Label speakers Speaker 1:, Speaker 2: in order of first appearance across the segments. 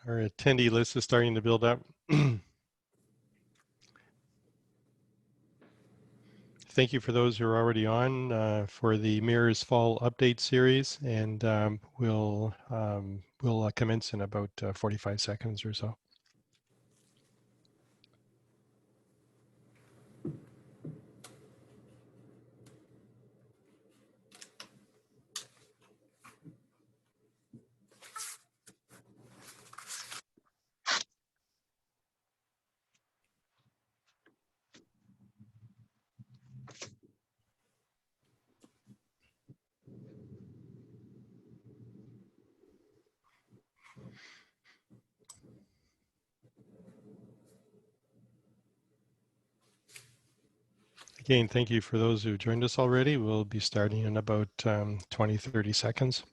Speaker 1: Our attendee list is starting to build up. Thank you for those who are already on for the Mirrors Fall Update series, and we'll commence in about 45 seconds or so. Again, thank you for those who joined us already. We'll be starting in about 20, 30 seconds.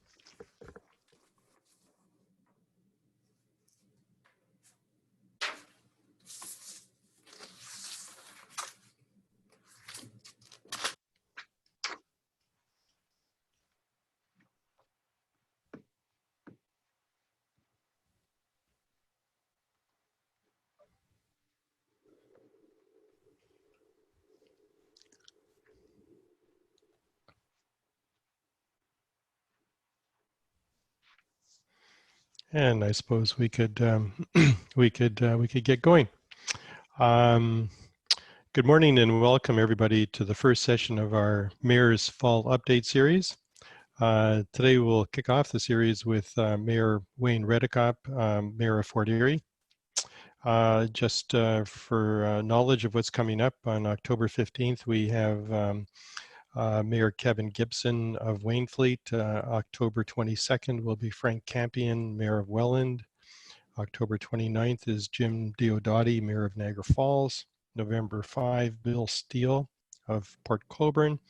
Speaker 1: And I suppose we could we could get going. Good morning and welcome everybody to the first session of our Mayor's Fall Update series. Today we'll kick off the series with Mayor Wayne Redekop, Mayor of Fort Erie. Just for knowledge of what's coming up, on October 15th we have Mayor Kevin Gibson of Waynfleet. October 22nd will be Frank Campion, Mayor of Welland. October 29th is Jim Diodati, Mayor of Niagara Falls. November 5, Bill Steele of Port Colborne.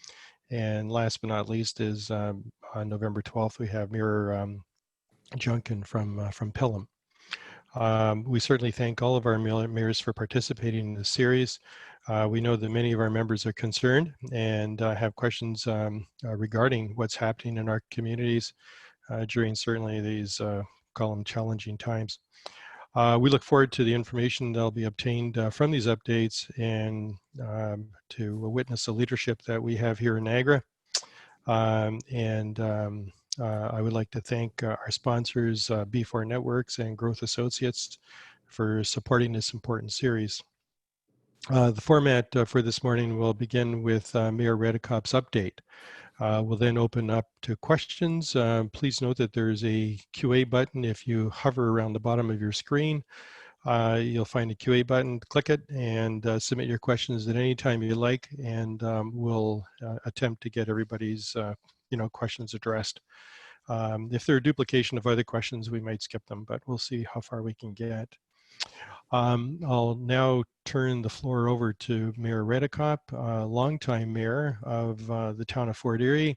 Speaker 1: And last but not least is on November 12th, we have Mayor Junkin from Pelham. We certainly thank all of our mayors for participating in this series. We know that many of our members are concerned and have questions regarding what's happening in our communities during certainly these, call them challenging times. We look forward to the information that'll be obtained from these updates and to witness the leadership that we have here in Niagara. I would like to thank our sponsors, B4 Networks and Growth Associates, for supporting this important series. The format for this morning will begin with Mayor Redekop's update. We'll then open up to questions. Please note that there's a QA button. If you hover around the bottom of your screen, you'll find a QA button. Click it and submit your questions at any time you like, and we'll attempt to get everybody's questions addressed. If there are duplication of other questions, we might skip them, but we'll see how far we can get. I'll now turn the floor over to Mayor Redekop, longtime mayor of the town of Fort Erie,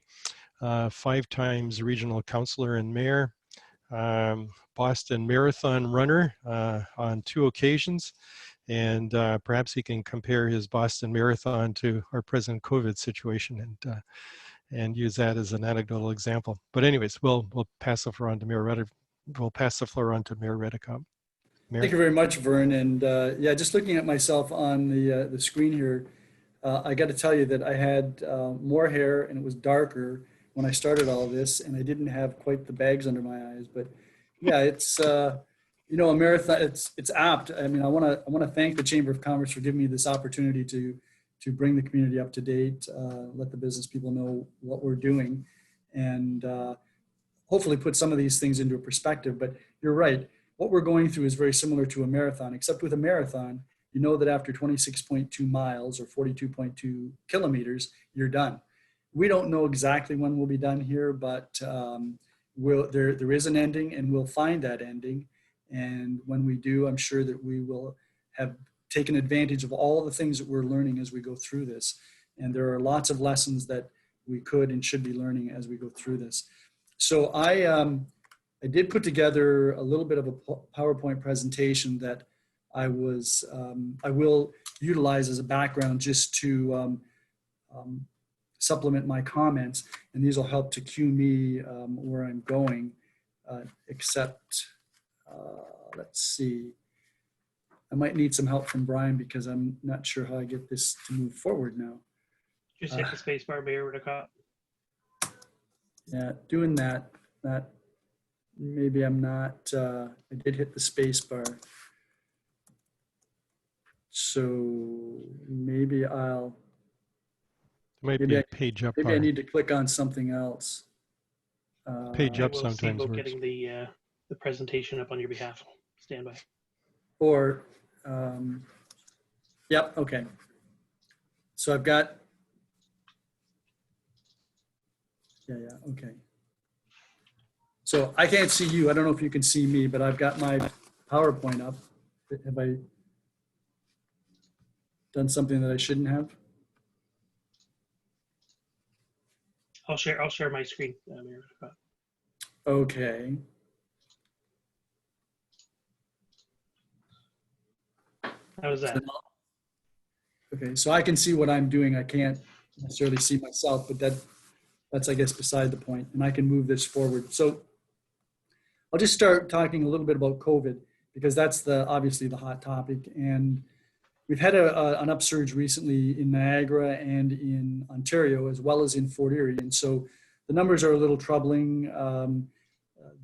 Speaker 1: 5 times regional councillor and mayor, Boston Marathon runner on 2 occasions, and perhaps he can compare his Boston Marathon to our present COVID situation and use that as an anecdotal example. But anyways, we'll pass the floor on to Mayor Redekop.
Speaker 2: Thank you very much, Vern. And yeah, just looking at myself on the screen here, I got to tell you that I had more hair and it was darker when I started all this, and I didn't have quite the bags under my eyes. But yeah, it's a marathon. It's apt. I mean, I want to thank the Chamber of Commerce for giving me this opportunity to bring the community up to date, let the business people know what we're doing, and hopefully put some of these things into a perspective. But you're right. What we're going through is very similar to a marathon, except with a marathon, you know that after 26.2 miles or 42.2 kilometers, you're done. We don't know exactly when we'll be done here, but there is an ending, and we'll find that ending. And when we do, I'm sure that we will have taken advantage of all the things that we're learning as we go through this. And there are lots of lessons that we could and should be learning as we go through this. So I did put together a little bit of a PowerPoint presentation that I will utilize as a background just to supplement my comments, and these will help to cue me where I'm going, except, let's see. I might need some help from Brian because I'm not sure how I get this to move forward now.
Speaker 3: Just hit the space bar, Mayor Redekop.
Speaker 2: Yeah, doing that, maybe I'm not, I did hit the space bar. So maybe
Speaker 1: There might
Speaker 2: maybe
Speaker 1: be
Speaker 2: I,
Speaker 1: a page up
Speaker 2: maybe I
Speaker 1: bar.
Speaker 2: need to click on something else.
Speaker 1: Page
Speaker 3: I
Speaker 1: up
Speaker 3: will see
Speaker 1: sometimes
Speaker 3: about
Speaker 1: works.
Speaker 3: getting the presentation up on your behalf. Stand by.
Speaker 2: Or, yep, okay. So I've got, yeah, okay. So I can't see you. I don't know if you can see me, but I've got my PowerPoint up. Have I done something that I shouldn't have?
Speaker 3: I'll share my screen, Mayor Redekop.
Speaker 2: Okay.
Speaker 3: How is that?
Speaker 2: Okay, so I can see what I'm doing. I can't necessarily see myself, but that's, I guess, beside the point, and I can move this forward. So I'll just start talking a little bit about COVID because that's obviously the hot topic. And we've had an upsurge recently in Niagara and in Ontario, as well as in Fort Erie. And so the numbers are a little troubling.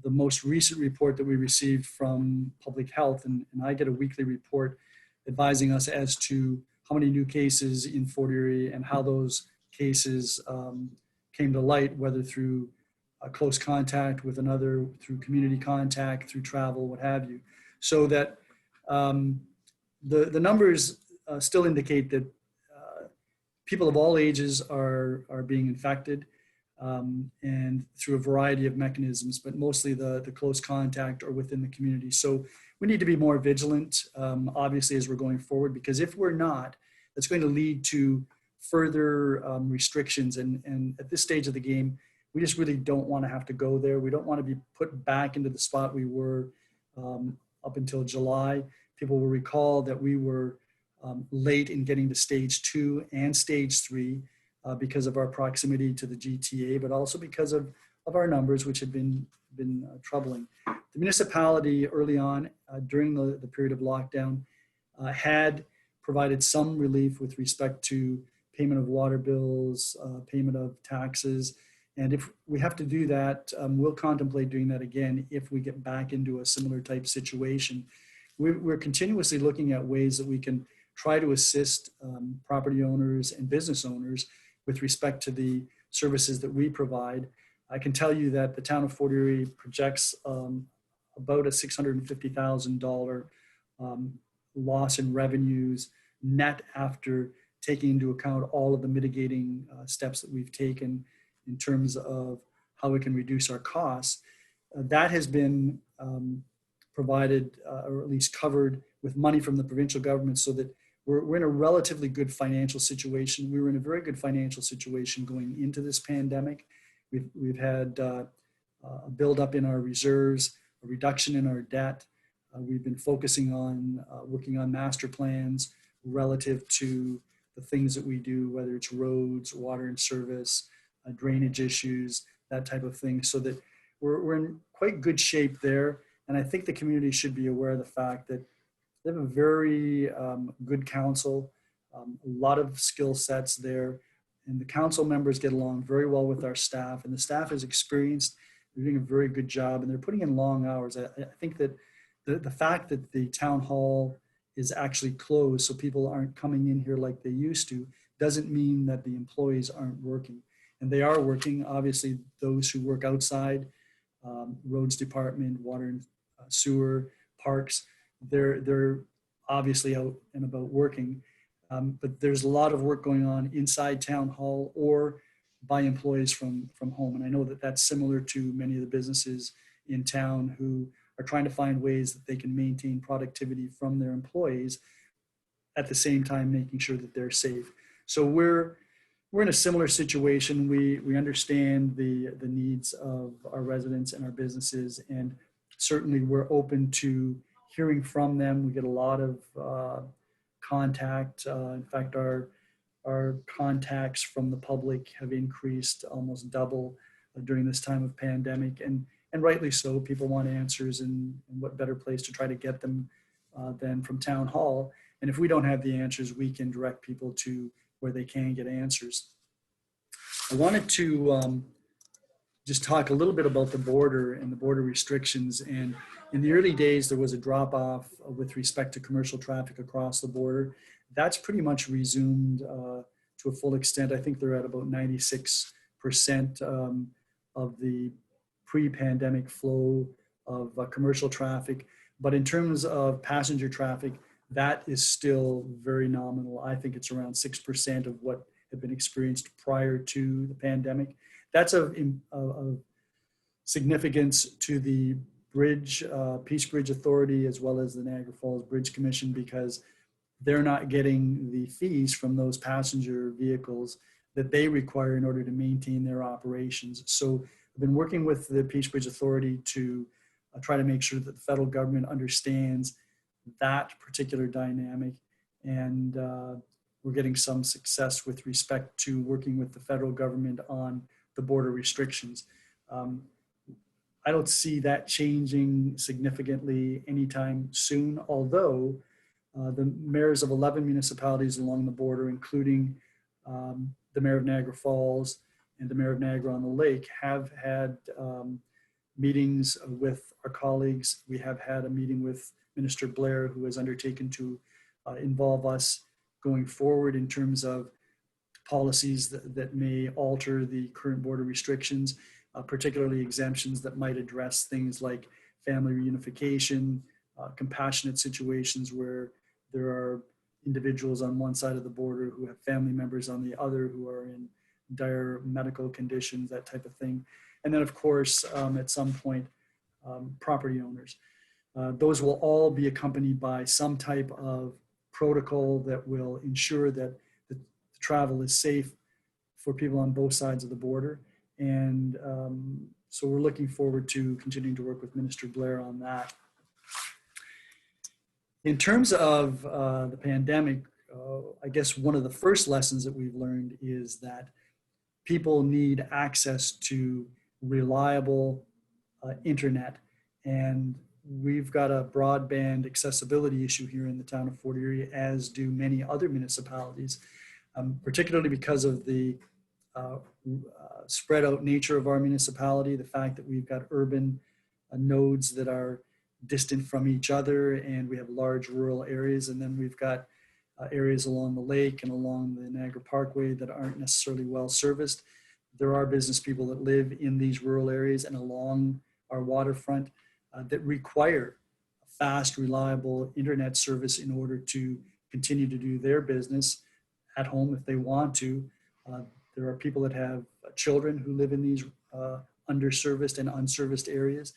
Speaker 2: The most recent report that we received from Public Health, and I get a weekly report advising us as to how many new cases in Fort Erie and how those cases came to light, whether through close contact with another, through community contact, through travel, what have you. So that the numbers still indicate that people of all ages are being infected and through a variety of mechanisms, but mostly the close contact or within the community. So we need to be more vigilant, obviously, as we're going forward, because if we're not, that's going to lead to further restrictions. And at this stage of the game, we just really don't want to have to go there. We don't want to be put back into the spot we were up until July. People will recall that we were late in getting to stage 2 and stage 3 because of our proximity to the GTA, but also because of our numbers, which have been troubling. The municipality early on during the period of lockdown had provided some relief with respect to payment of water bills, payment of taxes. And if we have to do that, we'll contemplate doing that again if we get back into a similar type situation. We're continuously looking at ways that we can try to assist property owners and business owners with respect to the services that we provide. I can tell you that the town of Fort Erie projects about a $650,000 loss in revenues net after taking into account all of the mitigating steps that we've taken in terms of how we can reduce our costs. That has been provided or at least covered with money from the provincial government so that we're in a relatively good financial situation. We were in a very good financial situation going into this pandemic. We've had a buildup in our reserves, a reduction in our debt. We've been focusing on working on master plans relative to the things that we do, whether it's roads, water and service, drainage issues, that type of thing, so that we're in quite good shape there. And I think the community should be aware of the fact that they have a very good council, a lot of skill sets there, and the council members get along very well with our staff, and the staff is experienced. They're doing a very good job, and they're putting in long hours. I think that the fact that the town hall is actually closed so people aren't coming in here like they used to doesn't mean that the employees aren't working. And they are working. Obviously, those who work outside, roads department, water and sewer, parks, they're obviously out and about working. But there's a lot of work going on inside town hall or by employees from home. And I know that that's similar to many of the businesses in town who are trying to find ways that they can maintain productivity from their employees at the same time making sure that they're safe. So we're in a similar situation. We understand the needs of our residents and our businesses, and certainly we're open to hearing from them. We get a lot of contact. In fact, our our contacts from the public have increased almost double during this time of pandemic, and rightly so. People want answers, and what better place to try to get them than from town hall. And if we don't have the answers, we can direct people to where they can get answers. I wanted to just talk a little bit about the border and the border restrictions. And in the early days, there was a drop off with respect to commercial traffic across the border. That's pretty much resumed to a full extent. I think they're at about 96% of the pre-pandemic flow of commercial traffic. But in terms of passenger traffic, that is still very nominal. I think it's around 6% of what had been experienced prior to the pandemic. That's of significance to the Peace Bridge Authority, as well as the Niagara Falls Bridge Commission, because they're not getting the fees from those passenger vehicles that they require in order to maintain their operations. So I've been working with the Peace Bridge Authority to try to make sure that the federal government understands that particular dynamic, and we're getting some success with respect to working with the federal government on the border restrictions. I don't see that changing significantly anytime soon, although the mayors of 11 municipalities along the border, including the mayor of Niagara Falls and the mayor of Niagara on the Lake, have had meetings with our colleagues. We have had a meeting with Minister Blair, who has undertaken to involve us going forward in terms of policies that may alter the current border restrictions, particularly exemptions that might address things like family reunification, compassionate situations where there are individuals on one side of the border who have family members on the other who are in dire medical conditions, that type of thing. And then, of course, at some point, property owners. Those will all be accompanied by some type of protocol that will ensure that the travel is safe for people on both sides of the border. And so we're looking forward to continuing to work with Minister Blair on that. In terms of the pandemic, I guess one of the first lessons that we've learned is that people need access to reliable internet. And we've got a broadband accessibility issue here in the town of Fort Erie, as do many other municipalities, particularly because of the spread out nature of our municipality, the fact that we've got urban nodes that are distant from each other, and we have large rural areas, and then we've got areas along the lake and along the Niagara Parkway that aren't necessarily well serviced. There are business people that live in these rural areas and along our waterfront that require fast, reliable internet service in order to continue to do their business at home if they want to. There are people that have children who live in these underserviced and unserviced areas,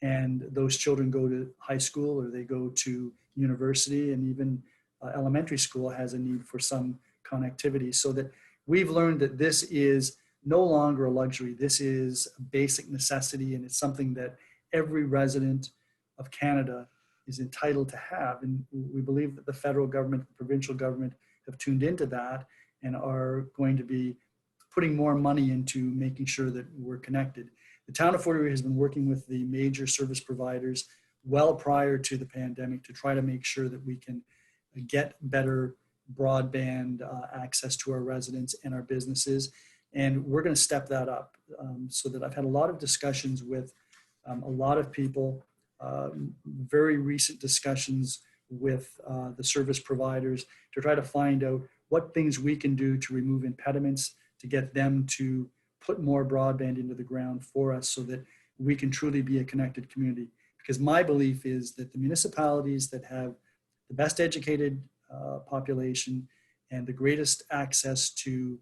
Speaker 2: and those children go to high school or they go to university, and even elementary school has a need for some connectivity. So that we've learned that this is no longer a luxury. This is a basic necessity, and it's something that every resident of Canada is entitled to have. And we believe that the federal government, the provincial government have tuned into that and are going to be putting more money into making sure that we're connected. The town of Fort Erie has been working with the major service providers well prior to the pandemic to try to make sure that we can get better broadband access to our residents and our businesses. And we're going to step that up so that I've had a lot of discussions with a lot of people, very recent discussions with the service providers to try to find out what things we can do to remove impediments to get them to put more broadband into the ground for us so that we can truly be a connected community. Because my belief is that the municipalities that have the best educated population and the greatest access to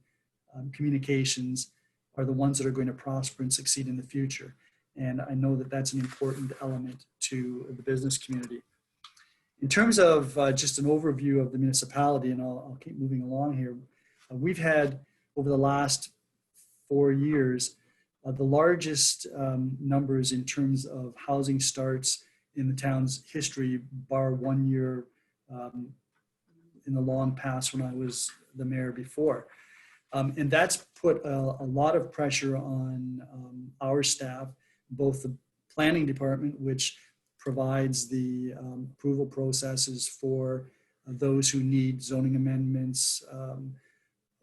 Speaker 2: communications are the ones that are going to prosper and succeed in the future. And I know that that's an important element to the business community. In terms of just an overview of the municipality, and I'll keep moving along here, we've had over the last 4 years, the largest numbers in terms of housing starts in the town's history, bar 1 year in the long past when I was the mayor before. And that's put a lot of pressure on our staff, both the planning department, which provides the approval processes for those who need zoning amendments,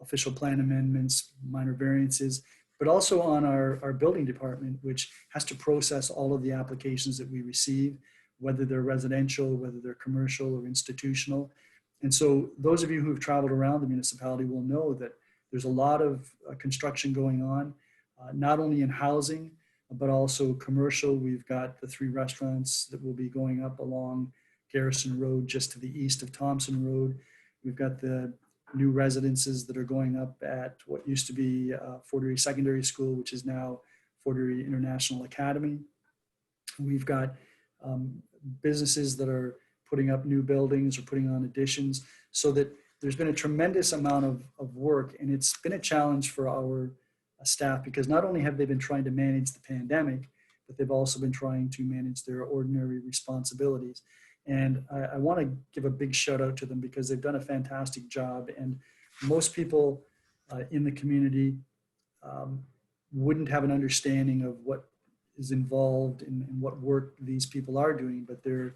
Speaker 2: official plan amendments, minor variances, but also on our building department, which has to process all of the applications that we receive, whether they're residential, whether they're commercial or institutional. And so those of you who have traveled around the municipality will know that there's a lot of construction going on, not only in housing, but also commercial. We've got the 3 restaurants that will be going up along Garrison Road, just to the east of Thompson Road. We've got the new residences that are going up at what used to be Fort Erie Secondary School, which is now Fort Erie International Academy. We've got businesses that are putting up new buildings or putting on additions, so that there's been a tremendous amount of work, and it's been a challenge for our staff, because not only have they been trying to manage the pandemic, but they've also been trying to manage their ordinary responsibilities. And I want to give a big shout out to them, because they've done a fantastic job. And most people in the community wouldn't have an understanding of what is involved in what work these people are doing, but they're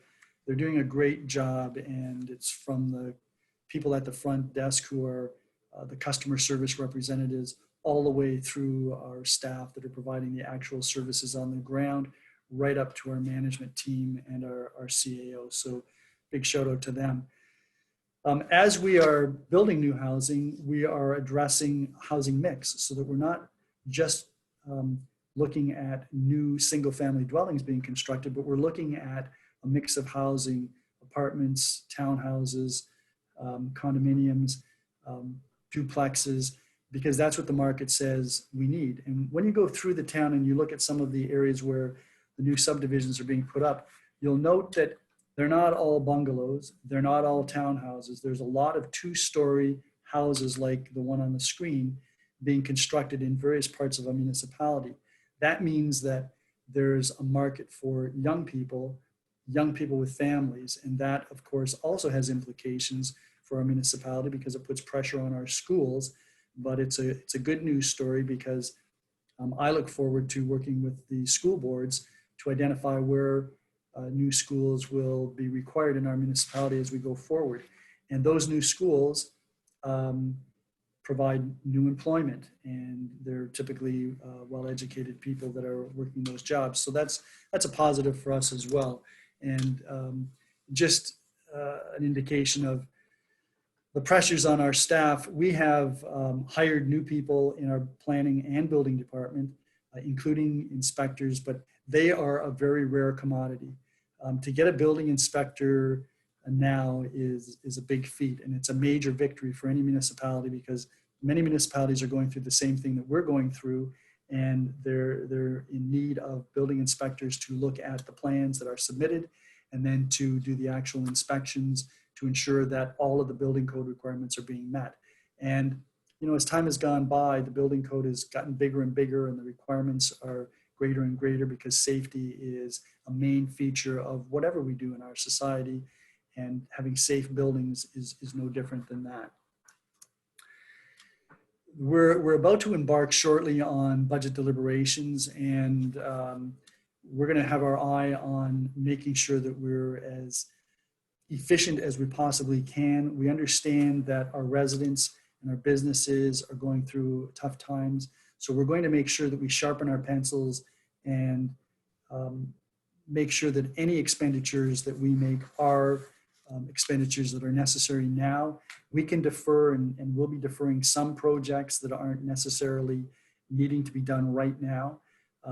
Speaker 2: doing a great job. And it's from the people at the front desk who are the customer service representatives, all the way through our staff that are providing the actual services on the ground, right up to our management team and our CAO. So big shout out to them. As we are building new housing, we are addressing housing mix, so that we're not just looking at new single family dwellings being constructed, but we're looking at a mix of housing, apartments, townhouses, condominiums, duplexes, because that's what the market says we need. And when you go through the town and you look at some of the areas where the new subdivisions are being put up, you'll note that they're not all bungalows, they're not all townhouses. There's a lot of 2-story houses like the one on the screen being constructed in various parts of a municipality. That means that there's a market for young people with families, and that of course also has implications for our municipality, because it puts pressure on our schools. But it's a good news story, because I look forward to working with the school boards to identify where new schools will be required in our municipality as we go forward. And those new schools provide new employment, and they're typically well-educated people that are working those jobs. So that's a positive for us as well. And just an indication of the pressures on our staff. We have hired new people in our planning and building department, including inspectors, but they are a very rare commodity. To get a building inspector now is a big feat, and it's a major victory for any municipality, because many municipalities are going through the same thing that we're going through, and they're in need of building inspectors to look at the plans that are submitted, and then to do the actual inspections to ensure that all of the building code requirements are being met. And as time has gone by, the building code has gotten bigger and bigger, and the requirements are greater and greater, because safety is a main feature of whatever we do in our society, and having safe buildings is no different than that. We're about to embark shortly on budget deliberations, and we're going to have our eye on making sure that we're as efficient as we possibly can. We understand that our residents and our businesses are going through tough times, so we're going to make sure that we sharpen our pencils and make sure that any expenditures that we make are expenditures that are necessary now. We can defer, and we'll be deferring some projects that aren't necessarily needing to be done right now,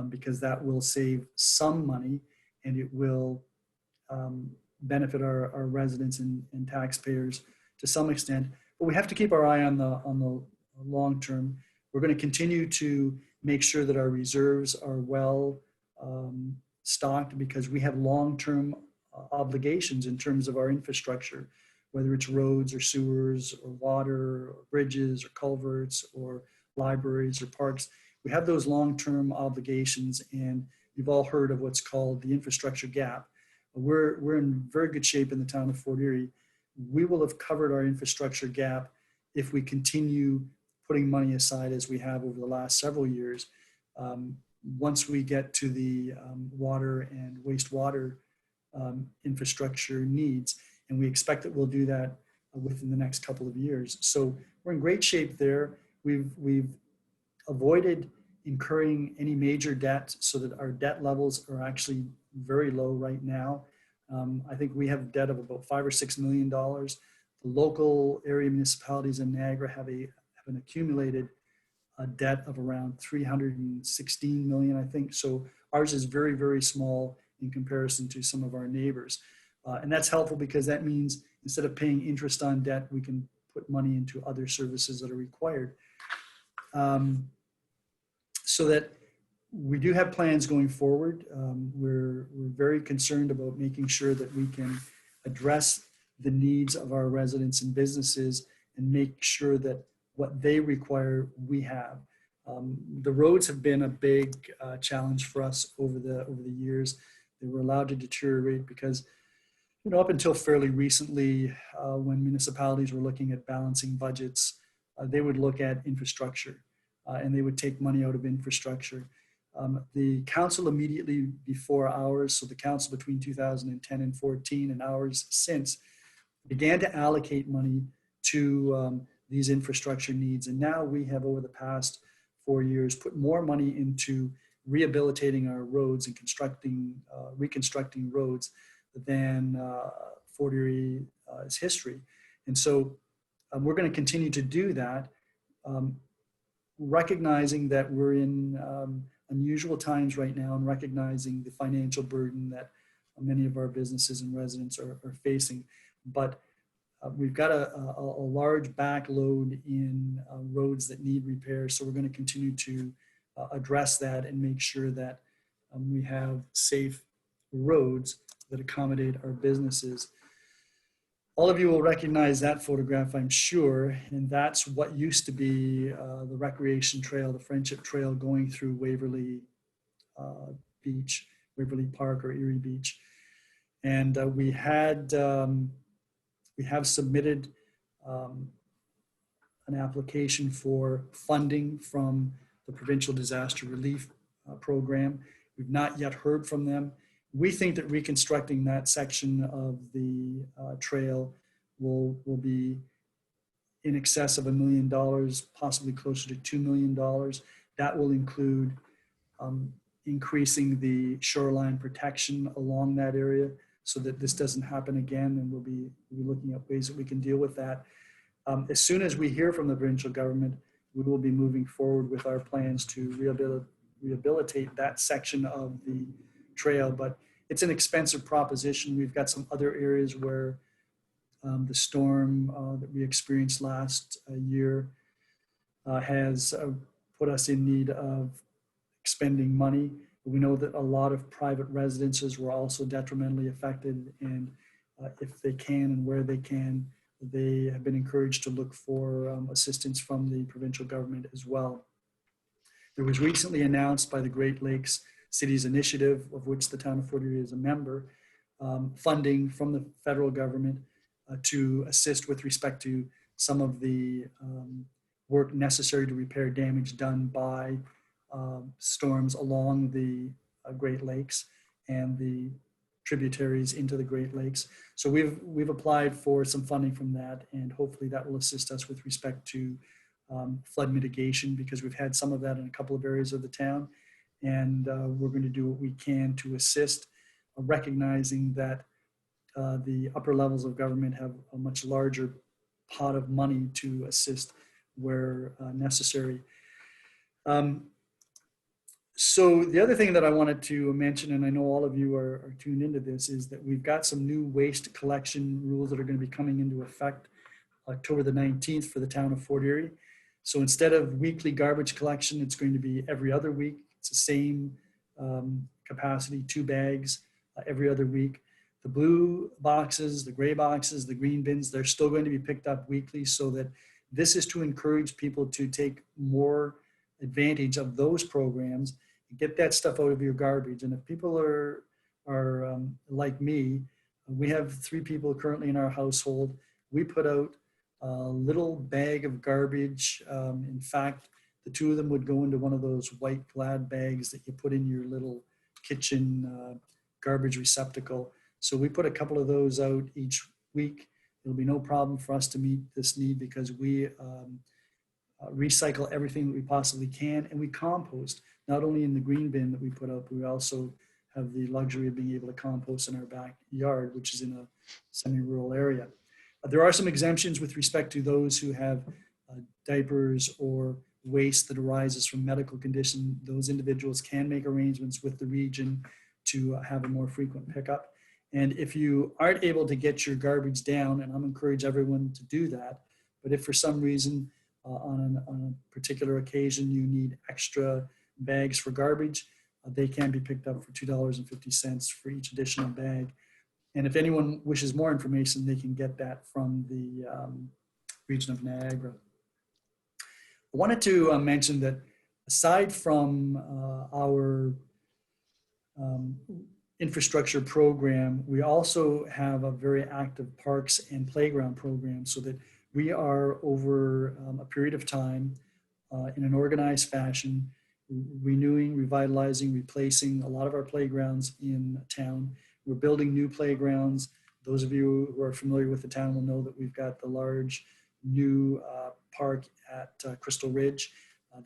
Speaker 2: because that will save some money, and it will benefit our residents and taxpayers to some extent. But we have to keep our eye on the long term. We're going to continue to make sure that our reserves are well stocked, because we have long-term obligations in terms of our infrastructure, whether it's roads or sewers or water or bridges or culverts or libraries or parks. We have those long-term obligations, and you've all heard of what's called the infrastructure gap. We're in very good shape in the town of Fort Erie. We will have covered our infrastructure gap if we continue putting money aside as we have over the last several years, once we get to the water and wastewater infrastructure needs, and we expect that we'll do that within the next couple of years. So we're in great shape there. We've avoided incurring any major debt so that our debt levels are actually very low right now. I think we have debt of about $5 or $6 million. The local area municipalities in Niagara have an accumulated debt of around 316 million, I think. So ours is very, very small in comparison to some of our neighbors. And that's helpful because that means instead of paying interest on debt, we can put money into other services that are required. So that we do have plans going forward. We're very concerned about making sure that we can address the needs of our residents and businesses and make sure that what they require, we have. The roads have been a big challenge for us over the years. They were allowed to deteriorate because, you know, up until fairly recently, when municipalities were looking at balancing budgets, they would look at infrastructure and they would take money out of infrastructure. The council immediately before ours, so the council between 2010 and 14 and ours since, began to allocate money to these infrastructure needs. And now we have, over the past 4 years, put more money into rehabilitating our roads and reconstructing roads than Fort Erie's history. And so we're going to continue to do that, recognizing that we're in unusual times right now and recognizing the financial burden that many of our businesses and residents are facing. But we've got a large backload in roads that need repair. So we're going to continue to address that and make sure that we have safe roads that accommodate our businesses. All of you will recognize that photograph, I'm sure, and that's what used to be the recreation trail, the Friendship Trail going through Waverly Beach, Waverly Park or Erie Beach. And we have submitted an application for funding from the Provincial Disaster Relief Program. We've not yet heard from them. We think that reconstructing that section of the trail will be in excess of $1 million, possibly closer to $2 million. That will include increasing the shoreline protection along that area so that this doesn't happen again, and we'll be looking at ways that we can deal with that. As soon as we hear from the provincial government, we will be moving forward with our plans to rehabilitate that section of the trail, but it's an expensive proposition. We've got some other areas where the storm that we experienced last year has put us in need of expending money. We know that a lot of private residences were also detrimentally affected, and if they can and where they can, they have been encouraged to look for assistance from the provincial government as well. There was recently announced by the Great Lakes Cities Initiative, of which the town of Fort Erie is a member, funding from the federal government to assist with respect to some of the work necessary to repair damage done by storms along the Great Lakes and the tributaries into the Great Lakes. So we've applied for some funding from that, and hopefully that will assist us with respect to flood mitigation, because we've had some of that in a couple of areas of the town. And we're going to do what we can to assist, recognizing that the upper levels of government have a much larger pot of money to assist where necessary. So the other thing that I wanted to mention, and I know all of you are tuned into this, is that we've got some new waste collection rules that are going to be coming into effect October the 19th for the town of Fort Erie. So instead of weekly garbage collection, it's going to be every other week. It's the same capacity, 2 bags every other week. The blue boxes, the gray boxes, the green bins, they're still going to be picked up weekly, so that this is to encourage people to take more advantage of those programs and get that stuff out of your garbage. And if people are like me, we have 3 people currently in our household. We put out a little bag of garbage. In fact, the two of them would go into one of those white Glad bags that you put in your little kitchen garbage receptacle. So we put a couple of those out each week. It'll be no problem for us to meet this need because we recycle everything that we possibly can, and we compost, not only in the green bin that we put out, but we also have the luxury of being able to compost in our backyard, which is in a semi-rural area. There are some exemptions with respect to those who have diapers or waste that arises from medical condition. Those individuals can make arrangements with the region to have a more frequent pickup. And if you aren't able to get your garbage down, and I'm encourage everyone to do that, but if for some reason on a particular occasion you need extra bags for garbage, they can be picked up for $2.50 for each additional bag. And if anyone wishes more information, they can get that from the region of Niagara. I wanted to mention that aside from our infrastructure program, we also have a very active parks and playground program, so that we are over a period of time in an organized fashion, renewing, revitalizing, replacing a lot of our playgrounds in town. We're building new playgrounds. Those of you who are familiar with the town will know that we've got the large new park at Crystal Ridge.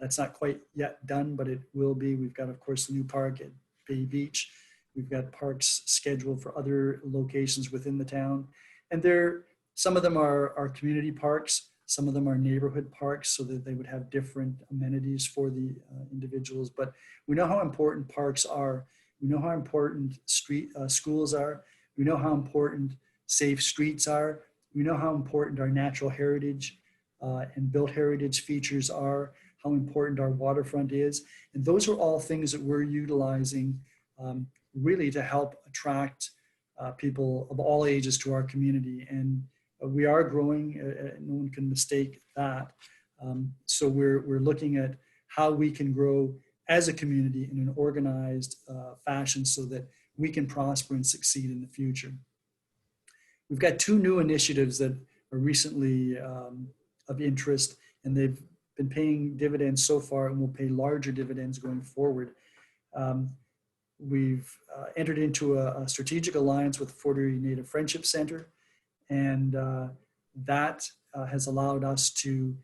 Speaker 2: That's not quite yet done, but it will be. We've got, of course, the new park at Bay Beach. We've got parks scheduled for other locations within the town. And some of them are community parks. Some of them are neighborhood parks, so that they would have different amenities for the individuals. But we know how important parks are. We know how important schools are. We know how important safe streets are. We know how important our natural heritage and built heritage features are, how important our waterfront is. And those are all things that we're utilizing really to help attract people of all ages to our community. And we are growing, no one can mistake that. So we're looking at how we can grow as a community in an organized fashion so that we can prosper and succeed in the future. We've got two new initiatives that are recently of interest, and they've been paying dividends so far and will pay larger dividends going forward. We've entered into a strategic alliance with the Fort Erie Native Friendship Center, and that has allowed us to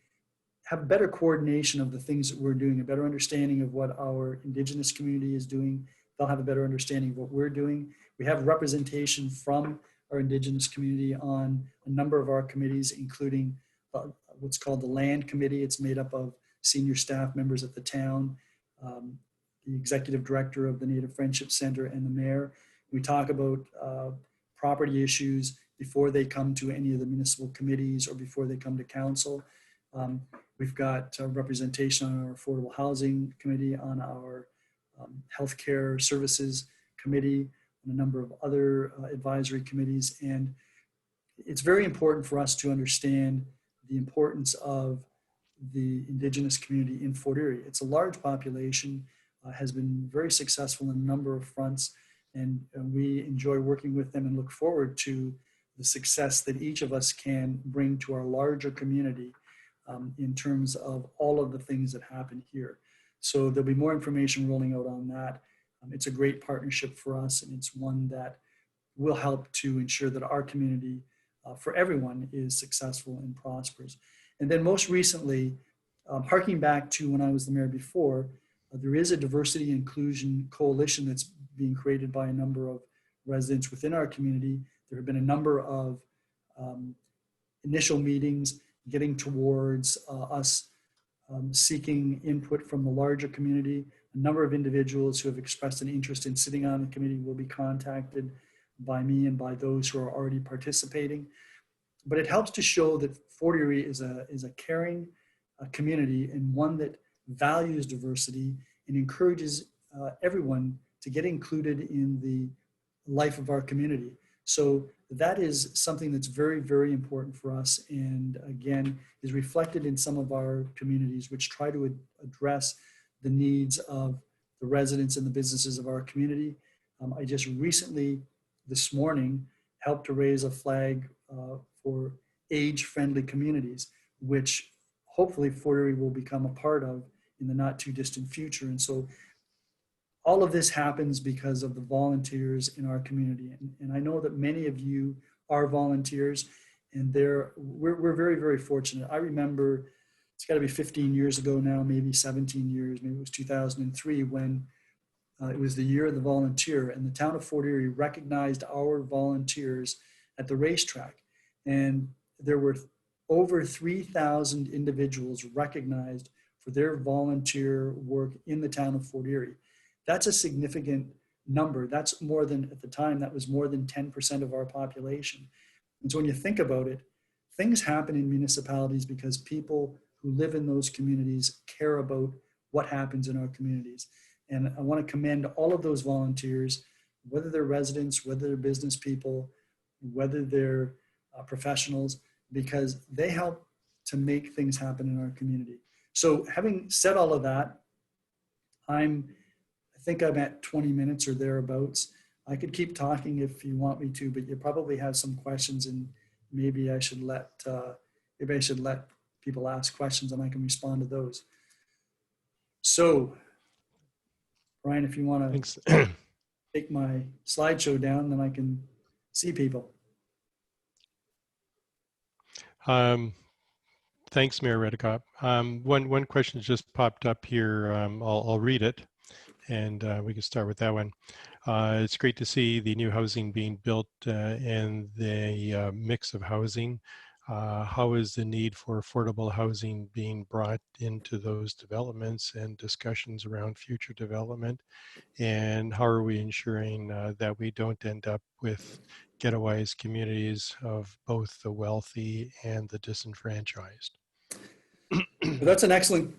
Speaker 2: have better coordination of the things that we're doing, a better understanding of what our Indigenous community is doing. They'll have a better understanding of what we're doing. We have representation from our Indigenous community on a number of our committees, including what's called the Land Committee. It's made up of senior staff members at the town, the executive director of the Native Friendship Center, and the mayor. We talk about property issues before they come to any of the municipal committees or before they come to council. We've got representation on our Affordable Housing Committee, on our Healthcare Services Committee, and a number of other advisory committees. And it's very important for us to understand the importance of the Indigenous community in Fort Erie. It's a large population, has been very successful in a number of fronts, and we enjoy working with them and look forward to the success that each of us can bring to our larger community in terms of all of the things that happen here. So there'll be more information rolling out on that. It's a great partnership for us, and it's one that will help to ensure that our community for everyone is successful and prospers. And then most recently, harking back to when I was the mayor before, there is a diversity and inclusion coalition that's being created by a number of residents within our community. There have been a number of initial meetings getting towards us seeking input from the larger community. A number of individuals who have expressed an interest in sitting on the committee will be contacted by me and by those who are already participating. But it helps to show that Fort Erie is a caring community, and one that values diversity and encourages everyone to get included in the life of our community. So that is something that's very, very important for us, and again, is reflected in some of our communities, which try to address the needs of the residents and the businesses of our community. I just recently, this morning, helped to raise a flag for age-friendly communities, which hopefully Fort Erie will become a part of in the not too distant future. And so all of this happens because of the volunteers in our community. And I know that many of you are volunteers, and we're very, very fortunate. I remember, it's got to be 15 years ago now, maybe 17 years, maybe it was 2003, when it was the year of the volunteer, and the town of Fort Erie recognized our volunteers at the racetrack. And there were over 3,000 individuals recognized for their volunteer work in the town of Fort Erie. That's a significant number. That's more than, at the time, that was more than 10% of our population. And so when you think about it, things happen in municipalities because people who live in those communities care about what happens in our communities. And I want to commend all of those volunteers, whether they're residents, whether they're business people, whether they're professionals, because they help to make things happen in our community. So having said all of that, I think I'm at 20 minutes or thereabouts. I could keep talking if you want me to, but you probably have some questions, and maybe I should let people ask questions and I can respond to those. So, Brian, if you want to take my slideshow down, then I can see people.
Speaker 1: Thanks, Mayor Redekop. One question just popped up here. I'll read it, and we can start with that one. It's great to see the new housing being built and the mix of housing. How is the need for affordable housing being brought into those developments and discussions around future development? And how are we ensuring that we don't end up with ghettoized communities of both the wealthy and the disenfranchised?
Speaker 2: Well, that's an excellent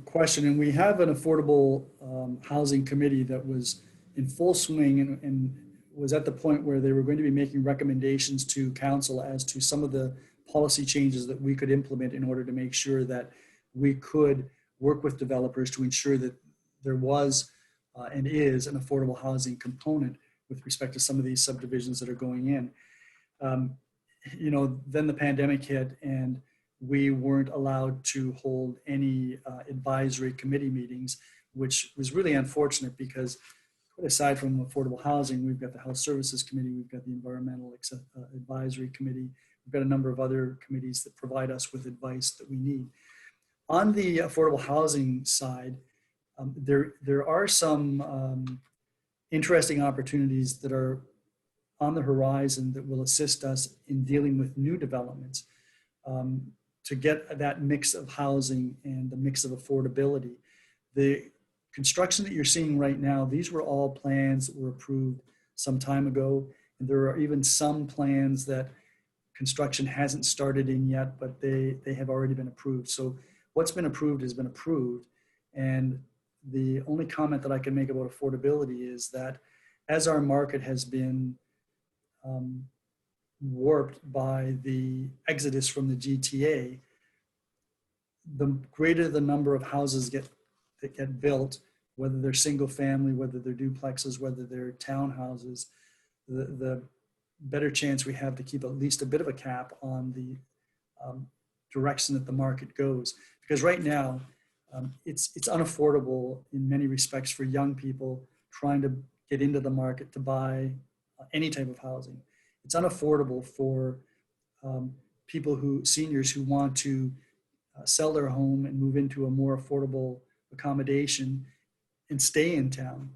Speaker 2: question. And we have an affordable housing committee that was in full swing and was at the point where they were going to be making recommendations to council as to some of the policy changes that we could implement in order to make sure that we could work with developers to ensure that there was and is an affordable housing component with respect to some of these subdivisions that are going in. Then the pandemic hit, and we weren't allowed to hold any advisory committee meetings, which was really unfortunate because aside from affordable housing, we've got the Health Services Committee, we've got the Environmental Advisory Committee, we've got a number of other committees that provide us with advice that we need. On the affordable housing side, there are some interesting opportunities that are on the horizon that will assist us in dealing with new developments to get that mix of housing and the mix of affordability. The construction that you're seeing right now, these were all plans that were approved some time ago. And there are even some plans that construction hasn't started in yet, but they have already been approved. So what's been approved has been approved. And the only comment that I can make about affordability is that as our market has been warped by the exodus from the GTA, the greater the number of houses that get built, whether they're single family, whether they're duplexes, whether they're townhouses, the better chance we have to keep at least a bit of a cap on the direction that the market goes. Because right now, it's unaffordable in many respects for young people trying to get into the market to buy any type of housing. It's unaffordable for seniors who want to sell their home and move into a more affordable accommodation and stay in town.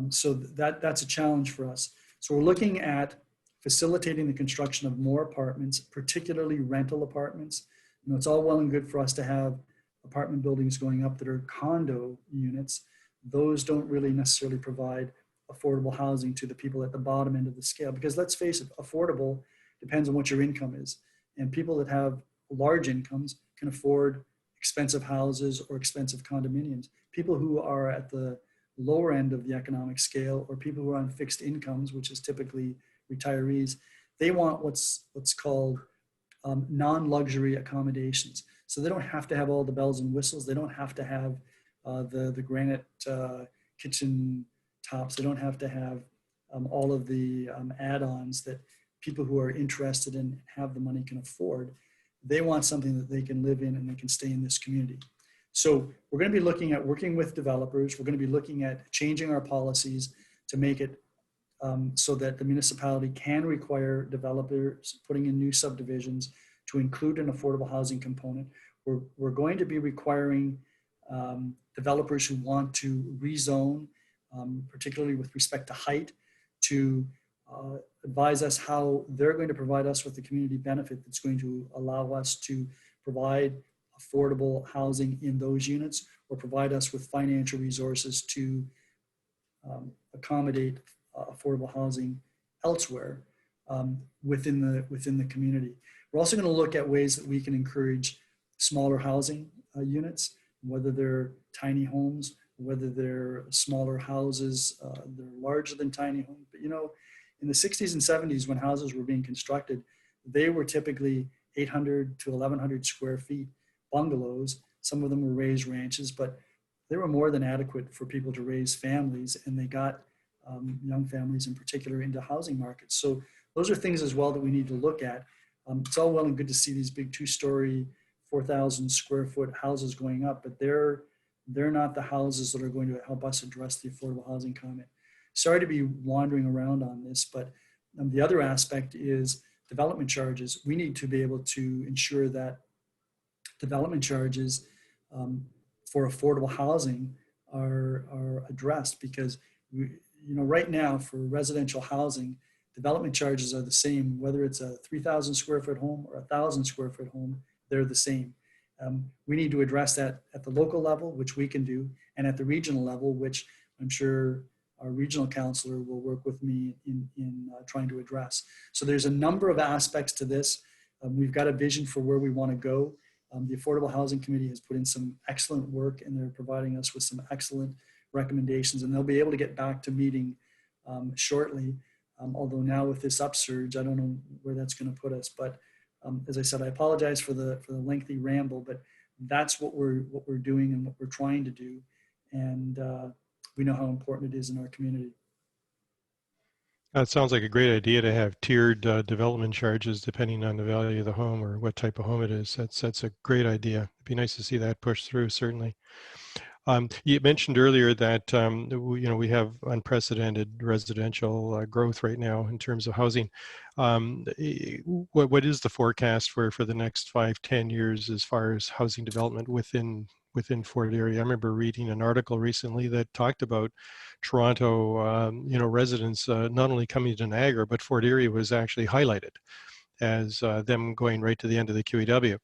Speaker 2: So that's a challenge for us. So we're looking at facilitating the construction of more apartments, particularly rental apartments. It's all well and good for us to have apartment buildings going up that are condo units. Those don't really necessarily provide affordable housing to the people at the bottom end of the scale, because let's face it, affordable depends on what your income is. And people that have large incomes can afford expensive houses or expensive condominiums. People who are at the lower end of the economic scale, or people who are on fixed incomes, which is typically retirees, they want what's called non-luxury accommodations. So they don't have to have all the bells and whistles. They don't have to have the granite kitchen tops. They don't have to have all of the add-ons that people who are interested and have the money can afford. They want something that they can live in and they can stay in this community. So we're going to be looking at working with developers. We're going to be looking at changing our policies to make it so that the municipality can require developers putting in new subdivisions to include an affordable housing component. We're going to be requiring developers who want to rezone, particularly with respect to height, to advise us how they're going to provide us with the community benefit that's going to allow us to provide affordable housing in those units, or provide us with financial resources to accommodate affordable housing elsewhere within the community. We're also going to look at ways that we can encourage smaller housing units, whether they're tiny homes, whether they're smaller houses. They're larger than tiny homes, but you know, in the 60s and 70s, when houses were being constructed, they were typically 800 to 1,100 square feet bungalows. Some of them were raised ranches, but they were more than adequate for people to raise families, and they got young families in particular into housing markets. So those are things as well that we need to look at. It's all well and good to see these big 2-story, 4,000 square foot houses going up, but they're not the houses that are going to help us address the affordable housing comment. Sorry to be wandering around on this, but the other aspect is development charges. We need to be able to ensure that development charges for affordable housing are addressed, because right now for residential housing, development charges are the same, whether it's a 3,000 square foot home or a 1,000 square foot home, they're the same. We need to address that at the local level, which we can do, and at the regional level, which I'm sure our regional counselor will work with me in trying to address. So there's a number of aspects to this. We've got a vision for where we want to go. The Affordable Housing Committee has put in some excellent work, and they're providing us with some excellent recommendations, and they'll be able to get back to meeting shortly. Although now with this upsurge, I don't know where that's going to put us. But as I said, I apologize for the lengthy ramble, but that's what we're doing and what we're trying to do, and we know how important it is in our community.
Speaker 1: It sounds like a great idea to have tiered development charges depending on the value of the home or what type of home it is. That's a great idea. It'd be nice to see that pushed through, certainly. You mentioned earlier that we have unprecedented residential growth right now in terms of housing. What is the forecast for the next 5-10 years as far as housing development within Fort Erie? I remember reading an article recently that talked about Toronto, residents not only coming to Niagara, but Fort Erie was actually highlighted as them going right to the end of the QEW.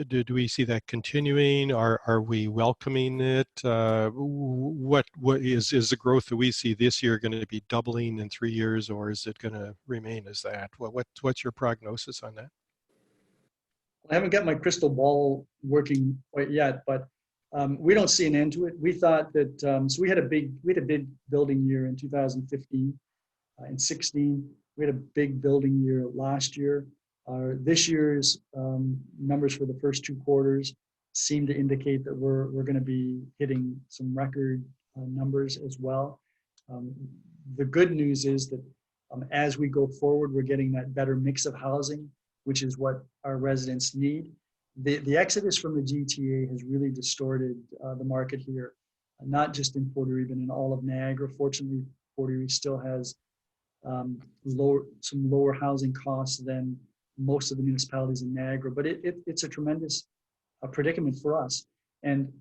Speaker 1: Do we see that continuing? Are we welcoming it? What is the growth that we see this year going to be doubling in 3 years, or is it going to remain as that? What's your prognosis on that?
Speaker 2: I haven't got my crystal ball working quite yet, but we don't see an end to it. We thought that so we had a big building year in 2015. In 16, we had a big building year last year. This year's numbers for the first 2 quarters seem to indicate that we're going to be hitting some record numbers as well. The good news is that as we go forward, we're getting that better mix of housing, which is what our residents need. The exodus from the GTA has really distorted the market here, not just in Fort Erie, but in all of Niagara. Fortunately, Fort Erie still has some lower housing costs than most of the municipalities in Niagara, but it's a tremendous predicament for us. And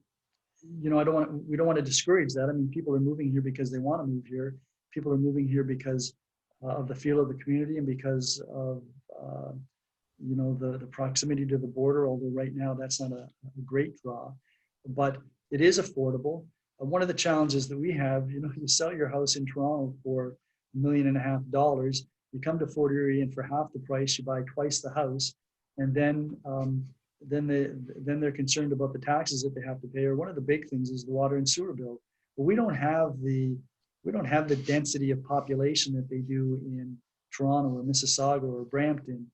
Speaker 2: we don't want to discourage that. I mean, people are moving here because they want to move here. People are moving here because of the feel of the community and because of the proximity to the border. Although right now that's not a great draw, but it is affordable. One of the challenges that we have, you sell your house in Toronto for $1.5 million. You come to Fort Erie, and for half the price, you buy twice the house, and then they're concerned about the taxes that they have to pay. Or one of the big things is the water and sewer bill. But we don't have the density of population that they do in Toronto or Mississauga or Brampton,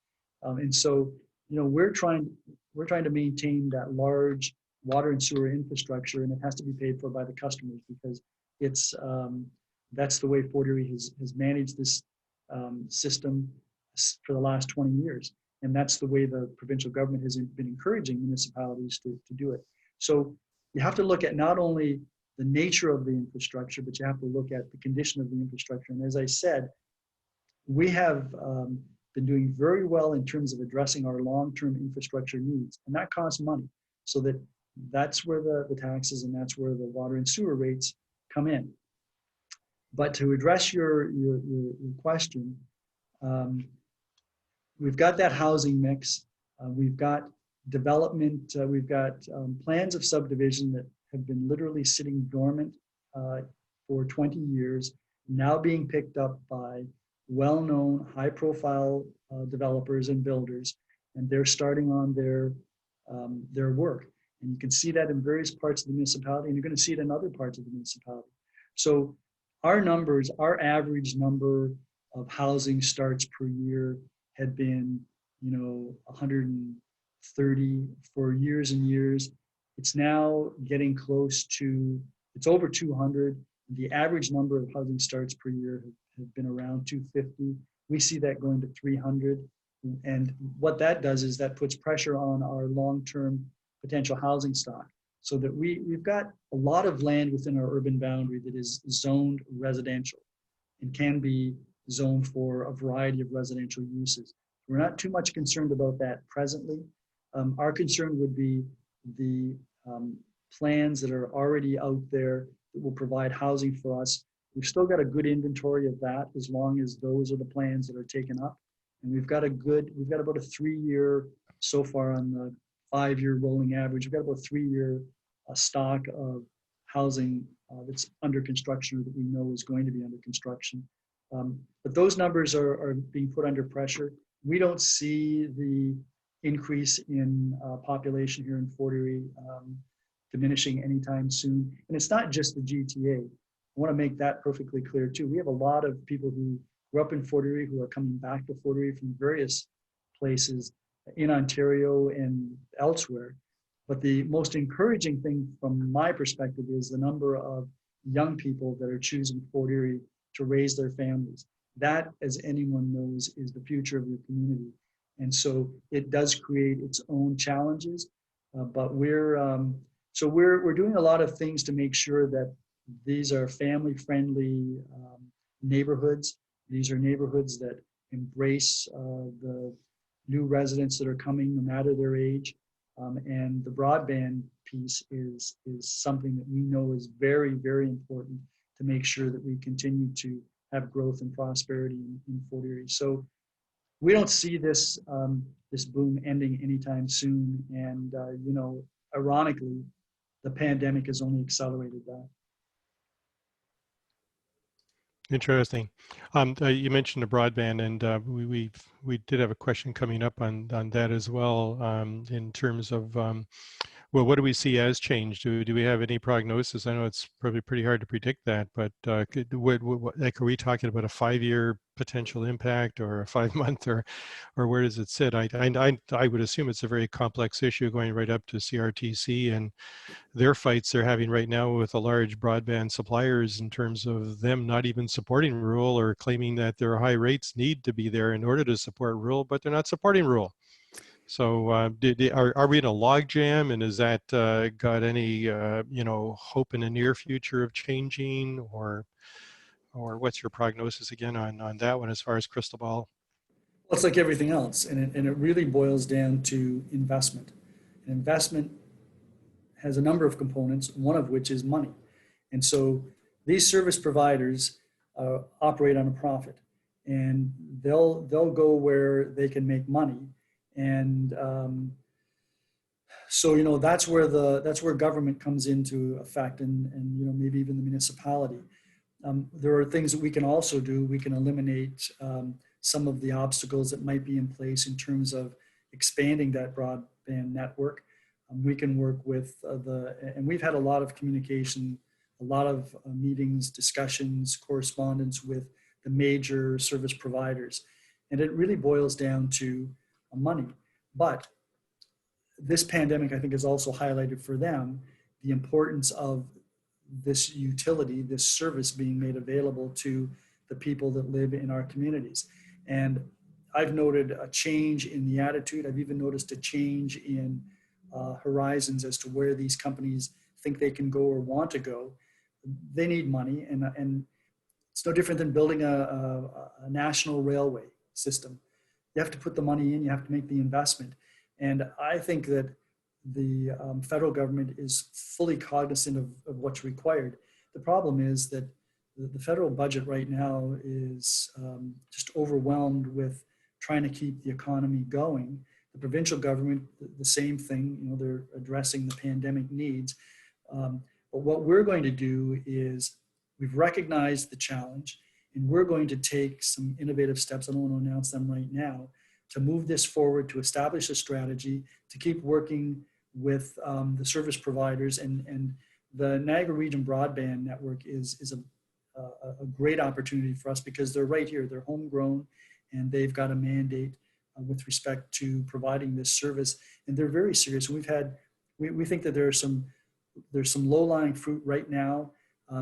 Speaker 2: and so we're trying to maintain that large water and sewer infrastructure, and it has to be paid for by the customers because it's that's the way Fort Erie has managed this system for the last 20 years. And that's the way the provincial government has been encouraging municipalities to do it. So you have to look at not only the nature of the infrastructure, but you have to look at the condition of the infrastructure. And as I said, we have been doing very well in terms of addressing our long-term infrastructure needs, and that costs money. So that's where the taxes and that's where the water and sewer rates come in. But to address your question, we've got that housing mix. We've got development. We've got plans of subdivision that have been literally sitting dormant for 20 years, now being picked up by well-known, high-profile developers and builders, and they're starting on their work. And you can see that in various parts of the municipality, and you're going to see it in other parts of the municipality. So our numbers, our average number of housing starts per year had been, 130 for years and years. It's now getting close to, it's over 200. The average number of housing starts per year have been around 250. We see that going to 300. And what that does is that puts pressure on our long-term potential housing stock, so that we've got a lot of land within our urban boundary that is zoned residential and can be zoned for a variety of residential uses. We're not too much concerned about that presently. Our concern would be the plans that are already out there that will provide housing for us. We've still got a good inventory of that, as long as those are the plans that are taken up. And we've got about a 3-year, so far on the 5-year rolling average, we've got about a 3-year stock of housing that's under construction, or that we know is going to be under construction. But those numbers are being put under pressure. We don't see the increase in population here in Fort Erie diminishing anytime soon. And it's not just the GTA. I want to make that perfectly clear too. We have a lot of people who grew up in Fort Erie who are coming back to Fort Erie from various places in Ontario and elsewhere. But the most encouraging thing from my perspective is the number of young people that are choosing Fort Erie to raise their families. That, as anyone knows, is the future of your community. And so it does create its own challenges, but we're doing a lot of things to make sure that these are family-friendly neighborhoods. These are neighborhoods that embrace the new residents that are coming, no matter their age. And the broadband piece is something that we know is very, very important to make sure that we continue to have growth and prosperity in Fort Erie. So we don't see this this boom ending anytime soon. And ironically, the pandemic has only accelerated that.
Speaker 1: Interesting. You mentioned the broadband, and we did have a question coming up on that as well, in terms of well, what do we see as change? Do we have any prognosis? I know it's probably pretty hard to predict that, but like, are we talking about a 5-year potential impact, or a 5-month, or where does it sit? I would assume it's a very complex issue, going right up to CRTC and their fights they're having right now with the large broadband suppliers, in terms of them not even supporting rural, or claiming that their high rates need to be there in order to support rural, but they're not supporting rural. So are we in a logjam, and is that got any hope in the near future of changing, or what's your prognosis again on that one as far as crystal ball?
Speaker 2: Well, it's like everything else, and it really boils down to investment. And investment has a number of components, one of which is money. And so these service providers operate on a profit, and they'll go where they can make money. And so that's where government comes into effect, and maybe even the municipality. There are things that we can also do. We can eliminate some of the obstacles that might be in place in terms of expanding that broadband network. We can work with and we've had a lot of communication, a lot of meetings, discussions, correspondence with the major service providers. And it really boils down to money. But this pandemic, I think, has also highlighted for them the importance of this utility, this service being made available to the people that live in our communities. And I've noted a change in the attitude. I've even noticed a change in horizons as to where these companies think they can go or want to go. They need money, and it's no different than building a national railway system. You have to put the money in, you have to make the investment. And I think that the federal government is fully cognizant of what's required. The problem is that the federal budget right now is just overwhelmed with trying to keep the economy going. The provincial government, the same thing, you know, they're addressing the pandemic needs. But what we're going to do is we've recognized the challenge, and we're going to take some innovative steps. I don't want to announce them right now, to move this forward, to establish a strategy, to keep working with the service providers. And the Niagara Region Broadband Network is a great opportunity for us because they're right here, they're homegrown, and they've got a mandate with respect to providing this service. And they're very serious. We think that there's some low-lying fruit right now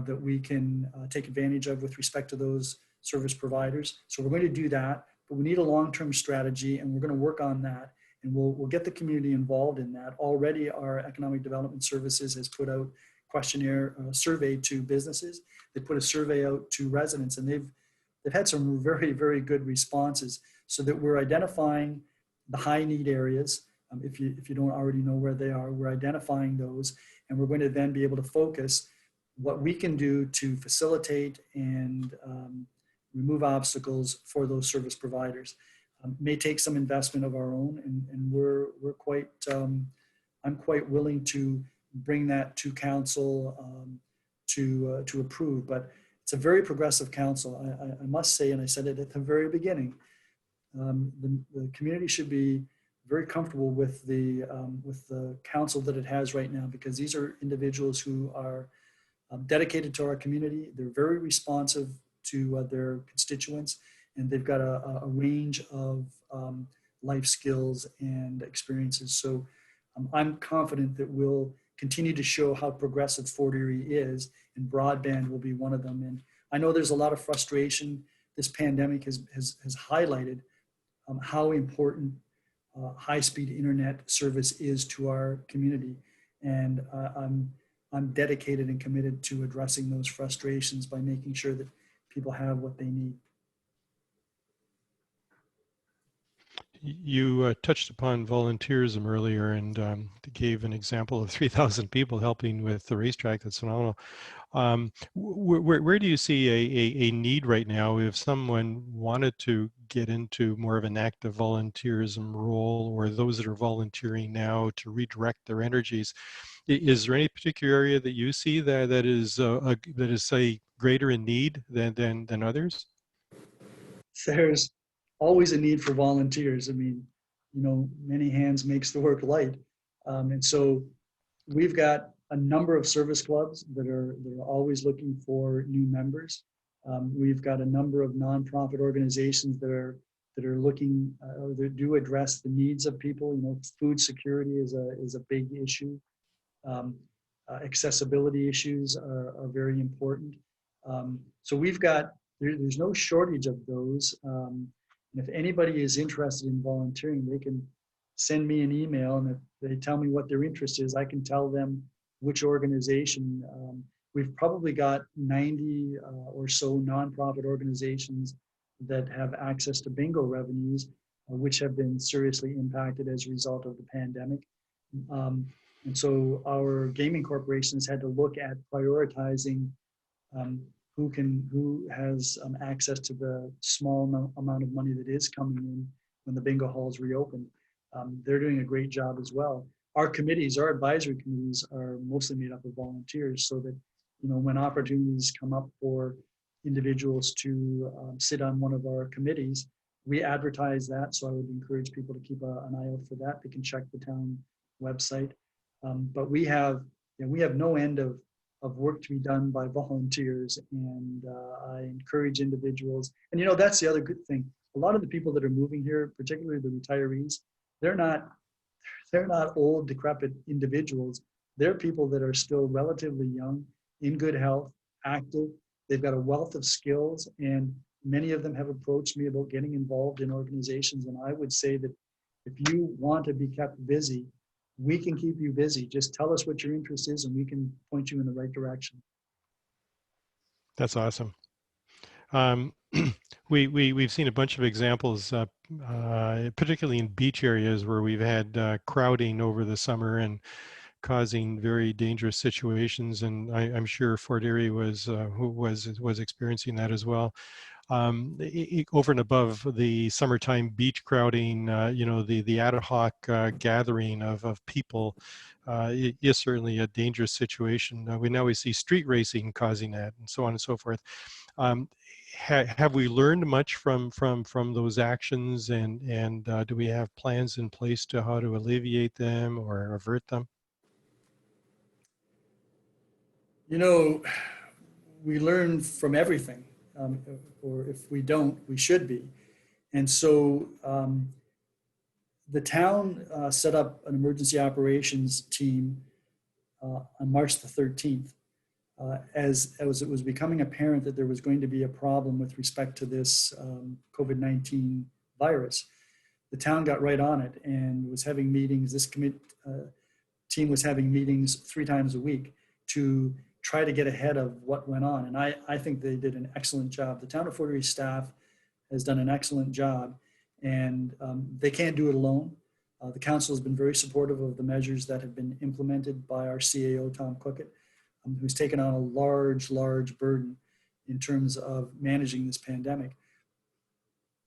Speaker 2: that we can take advantage of with respect to those service providers. So we're going to do that, but we need a long-term strategy, and we're going to work on that, and we'll get the community involved in that. Already our Economic Development Services has put out questionnaire survey to businesses. They put a survey out to residents, and they've had some very, very good responses, so that we're identifying the high need areas. If you don't already know where they are, we're identifying those, and we're going to then be able to focus what we can do to facilitate and remove obstacles for those service providers. May take some investment of our own, and we're quite, I'm quite willing to bring that to council to approve. But it's a very progressive council. I must say, and I said it at the very beginning, the community should be very comfortable with the council that it has right now, because these are individuals who are dedicated to our community. They're very responsive to their constituents, and they've got a range of life skills and experiences. So I'm confident that we'll continue to show how progressive Fort Erie is, and broadband will be one of them. And I know there's a lot of frustration. This pandemic has highlighted how important high-speed internet service is to our community. And I'm dedicated and committed to addressing those frustrations by making sure that people have what they need.
Speaker 1: You touched upon volunteerism earlier and gave an example of 3,000 people helping with the racetrack. That's phenomenal. Where do you see a need right now if someone wanted to get into more of an active volunteerism role, or those that are volunteering now to redirect their energies? Is there any particular area that you see that is say greater in need than others?
Speaker 2: There's always a need for volunteers. I mean, you know, many hands makes the work light. And so we've got a number of service clubs that are always looking for new members. We've got a number of nonprofit organizations that are looking or that do address the needs of people. You know, food security is a big issue. Accessibility issues are very important. So we've got, there's no shortage of those. And if anybody is interested in volunteering, they can send me an email, and if they tell me what their interest is, I can tell them which organization. We've probably got 90 or so nonprofit organizations that have access to bingo revenues, which have been seriously impacted as a result of the pandemic. And so our gaming corporations had to look at prioritizing who has access to the small amount of money that is coming in when the bingo halls reopen. They're doing a great job as well. Our committees, our advisory committees, are mostly made up of volunteers, so that, you know, when opportunities come up for individuals to sit on one of our committees, we advertise that. So I would encourage people to keep an eye out for that. They can check the town website. But we have no end of work to be done by volunteers, and I encourage individuals. And, you know, that's the other good thing. A lot of the people that are moving here, particularly the retirees, they're not old, decrepit individuals. They're people that are still relatively young, in good health, active. They've got a wealth of skills, and Many of them have approached me about getting involved in organizations, and I would say that if you want to be kept busy, we can keep you busy. Just tell us what your interest is and we can point you in the right direction.
Speaker 1: That's awesome. We've seen a bunch of examples, particularly in beach areas where we've had crowding over the summer and causing very dangerous situations. And I'm sure Fort Erie was experiencing that as well. Over and above the summertime beach crowding, the ad hoc gathering of people is certainly a dangerous situation. We see street racing causing that, and so on and so forth. Um, have we learned much from those actions, and do we have plans in place to how to alleviate them or avert them?
Speaker 2: You know, we learn from everything, or if we don't, we should be. And so the town set up an emergency operations team on March the 13th. As it was becoming apparent that there was going to be a problem with respect to this COVID-19 virus, the town got right on it and was having meetings. This team was having meetings 3 times a week to try to get ahead of what went on. And I think they did an excellent job. The town of Fort Erie staff has done an excellent job, and they can't do it alone. The council has been very supportive of the measures that have been implemented by our CAO, Tom Cookett, who's taken on a large burden in terms of managing this pandemic.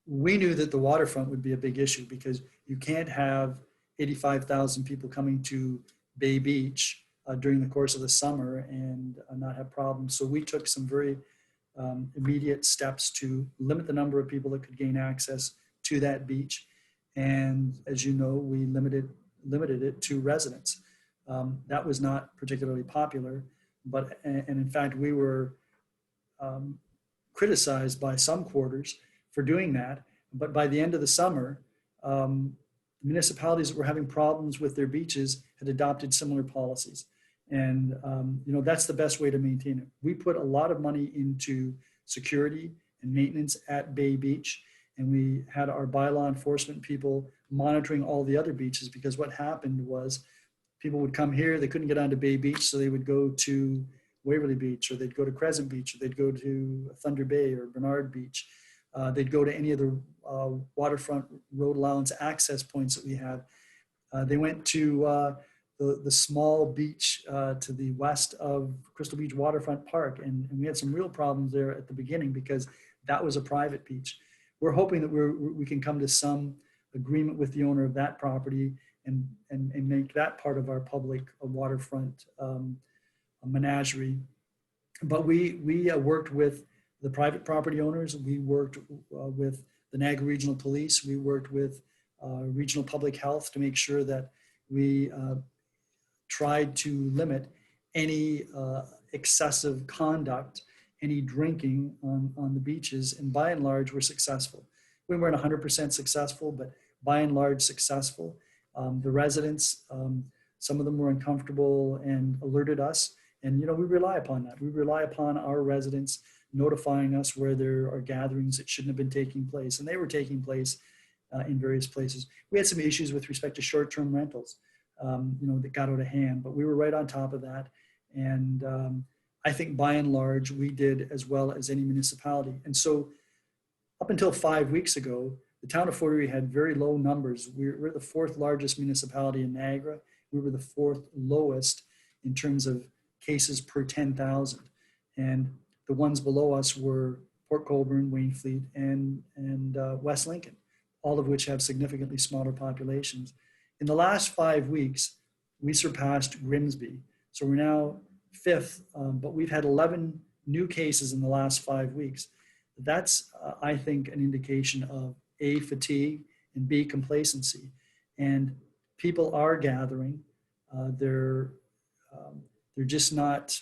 Speaker 2: We knew that the waterfront would be a big issue because you can't have 85,000 people coming to Bay Beach during the course of the summer and not have problems. So we took some very immediate steps to limit the number of people that could gain access to that beach. And as you know, we limited it to residents. That was not particularly popular, and in fact, we were criticized by some quarters for doing that. But by the end of the summer, municipalities that were having problems with their beaches had adopted similar policies. And that's the best way to maintain it. We put a lot of money into security and maintenance at Bay Beach, and we had our bylaw enforcement people monitoring all the other beaches, because what happened was people would come here, they couldn't get onto Bay Beach, so they would go to Waverly Beach, or they'd go to Crescent Beach, or they'd go to Thunder Bay or Bernard Beach. They'd go to any of the waterfront road allowance access points that we have. They went to the small beach to the west of Crystal Beach Waterfront Park, and we had some real problems there at the beginning because that was a private beach. We're hoping that we can come to some agreement with the owner of that property and make that part of our public waterfront menagerie. But we worked with the private property owners. We worked with the Niagara Regional Police. We worked with Regional Public Health to make sure that we tried to limit any excessive conduct, any drinking on the beaches. And by and large, we're successful. We weren't 100% successful, but by and large successful. The residents, some of them were uncomfortable and alerted us. And, we rely upon that. We rely upon our residents notifying us where there are gatherings that shouldn't have been taking place. And they were taking place in various places. We had some issues with respect to short-term rentals, that got out of hand, but we were right on top of that. And I think by and large, we did as well as any municipality. And so up until 5 weeks ago, the town of Fort Erie had very low numbers. We're the 4th largest municipality in Niagara. We were the 4th lowest in terms of cases per 10,000. And the ones below us were Port Colborne, Wainfleet, and West Lincoln, all of which have significantly smaller populations. In the last 5 weeks, we surpassed Grimsby. So we're now 5th, but we've had 11 new cases in the last 5 weeks. That's, I think, an indication of A, fatigue, and B, complacency. And people are gathering. They're just not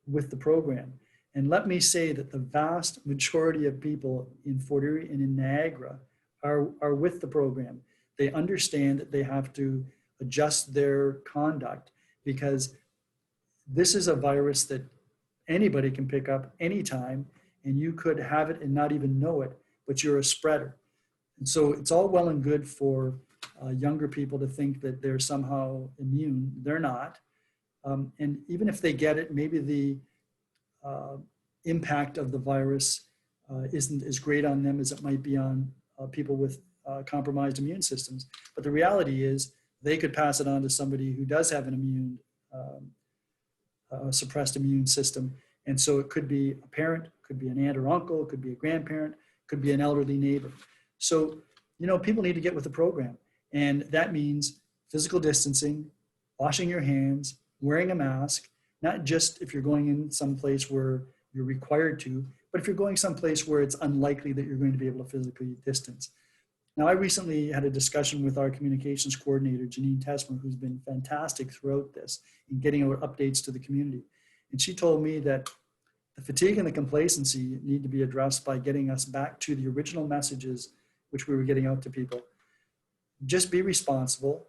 Speaker 2: with the program. And let me say that the vast majority of people in Fort Erie and in Niagara are with the program. They understand that they have to adjust their conduct because this is a virus that anybody can pick up anytime, and you could have it and not even know it, but you're a spreader. And so it's all well and good for younger people to think that they're somehow immune. They're not. And even if they get it, maybe the impact of the virus isn't as great on them as it might be on people with compromised immune systems. But the reality is they could pass it on to somebody who does have an immune, suppressed immune system. And so it could be a parent, could be an aunt or uncle, could be a grandparent, could be an elderly neighbor. So, you know, people need to get with the program. And that means physical distancing, washing your hands, wearing a mask, not just if you're going in some place where you're required to, but if you're going someplace where it's unlikely that you're going to be able to physically distance. Now, I recently had a discussion with our communications coordinator, Janine Tesmer, who's been fantastic throughout this in getting out updates to the community. And she told me that the fatigue and the complacency need to be addressed by getting us back to the original messages which we were getting out to people. Just be responsible.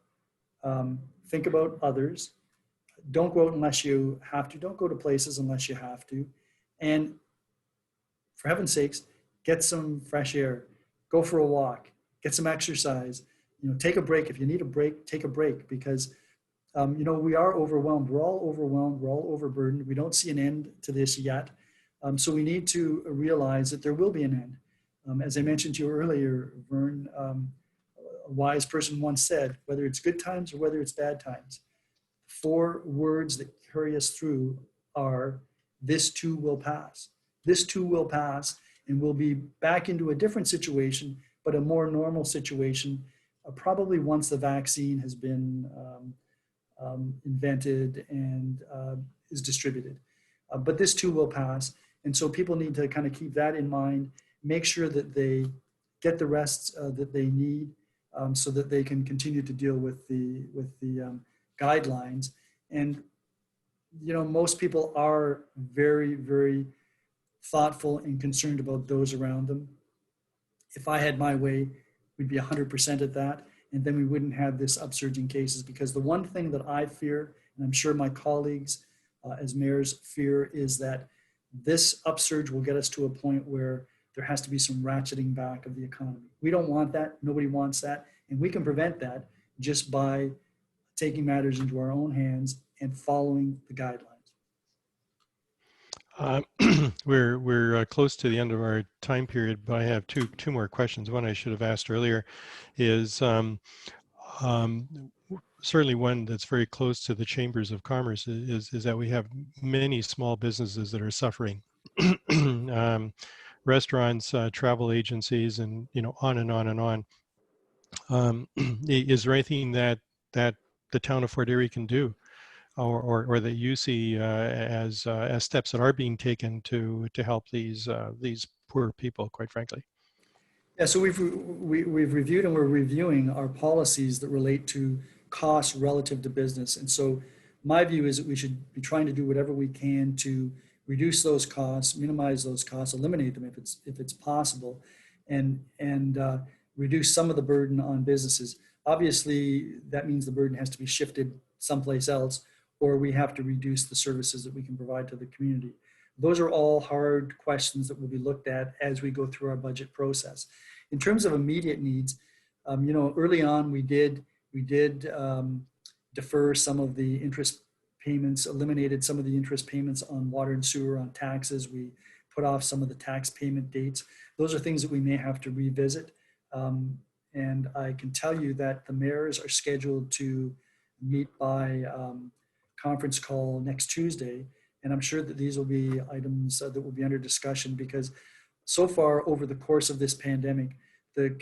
Speaker 2: Think about others. Don't go out unless you have to. Don't go to places unless you have to. And for heaven's sakes, get some fresh air. Go for a walk. Get some exercise. You know, take a break. If you need a break, take a break, because you know, we are overwhelmed. We're all overwhelmed. We're all overburdened. We don't see an end to this yet. So we need to realize that there will be an end. As I mentioned to you earlier, Vern, a wise person once said, whether it's good times or whether it's bad times, 4 words that carry us through are, this too will pass. This too will pass, and we'll be back into a different situation, but a more normal situation, probably once the vaccine has been invented and is distributed. But this too will pass. And so people need to kind of keep that in mind, make sure that they get the rest that they need so that they can continue to deal with the guidelines. And, you know, most people are very, very thoughtful and concerned about those around them. If I had my way, we'd be 100% at that. And then we wouldn't have this upsurge in cases, because the one thing that I fear, and I'm sure my colleagues as mayors fear, is that this upsurge will get us to a point where there has to be some ratcheting back of the economy. We don't want that. Nobody wants that. And we can prevent that just by taking matters into our own hands and following the guidelines.
Speaker 1: We're close to the end of our time period, but I have two more questions. One I should have asked earlier is certainly one that's very close to the chambers of commerce is that we have many small businesses that are suffering. Restaurants, travel agencies, and, you know, on and on and on. Is there anything that the town of Fort Erie can do, or that you see as steps that are being taken to help these poor people, quite frankly?
Speaker 2: Yeah, so we've reviewed and we're reviewing our policies that relate to costs relative to business. And so my view is that we should be trying to do whatever we can to reduce those costs, minimize those costs, eliminate them if it's possible, and reduce some of the burden on businesses. Obviously, that means the burden has to be shifted someplace else, or we have to reduce the services that we can provide to the community. Those are all hard questions that will be looked at as we go through our budget process. In terms of immediate needs, you know, early on we did defer some of the interest payments, eliminated some of the interest payments on water and sewer, on taxes. We put off some of the tax payment dates. Those are things that we may have to revisit. And I can tell you that the mayors are scheduled to meet by conference call next Tuesday. And I'm sure that these will be items that will be under discussion, because so far over the course of this pandemic, the